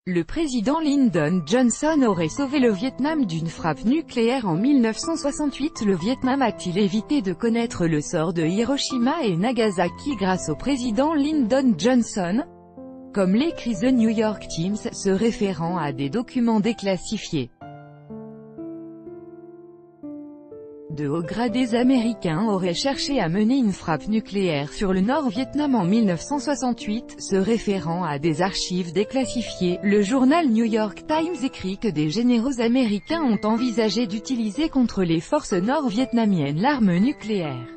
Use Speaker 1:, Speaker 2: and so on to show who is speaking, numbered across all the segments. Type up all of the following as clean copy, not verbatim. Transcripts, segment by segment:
Speaker 1: Le président Lyndon Johnson aurait sauvé le Vietnam d'une frappe nucléaire en 1968. Le Vietnam a-t-il évité de connaître le sort de Hiroshima et Nagasaki grâce au président Lyndon Johnson? Comme l'écrit The New York Times, se référant à des documents déclassifiés. De hauts gradés américains auraient cherché à mener une frappe nucléaire sur le Nord-Vietnam en 1968, se référant à des archives déclassifiées. Le journal New York Times écrit que des généraux américains ont envisagé d'utiliser contre les forces nord-vietnamiennes l'arme nucléaire.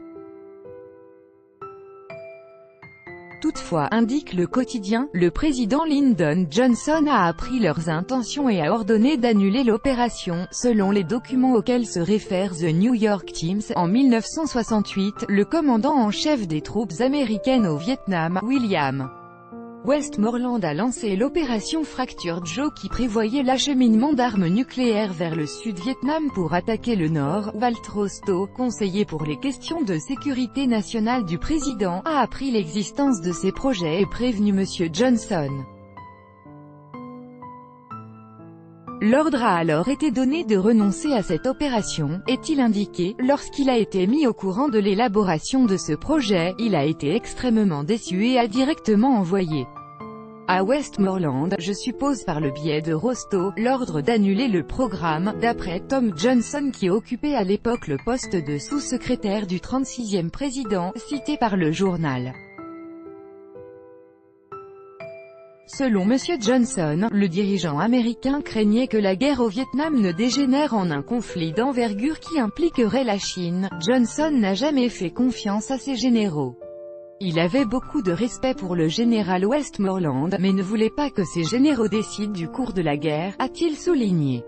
Speaker 1: Toutefois, indique le quotidien, le président Lyndon Johnson a appris leurs intentions et a ordonné d'annuler l'opération. Selon les documents auxquels se réfère The New York Times, en 1968, le commandant en chef des troupes américaines au Vietnam, William Westmoreland, a lancé l'opération Fractured Jaw qui prévoyait l'acheminement d'armes nucléaires vers le Sud-Vietnam pour attaquer le Nord. Walt Rostow, conseiller pour les questions de sécurité nationale du président, a appris l'existence de ces projets et prévenu M. Johnson. L'ordre a alors été donné de renoncer à cette opération, est-il indiqué. Lorsqu'il a été mis au courant de l'élaboration de ce projet, il a été extrêmement déçu et a directement envoyé à Westmoreland, je suppose par le biais de Rostow, l'ordre d'annuler le programme, d'après Tom Johnson qui occupait à l'époque le poste de sous-secrétaire du 36e président, cité par le journal. Selon M. Johnson, le dirigeant américain craignait que la guerre au Vietnam ne dégénère en un conflit d'envergure qui impliquerait la Chine. Johnson n'a jamais fait confiance à ses généraux. Il avait beaucoup de respect pour le général Westmoreland, mais ne voulait pas que ses généraux décident du cours de la guerre, a-t-il souligné.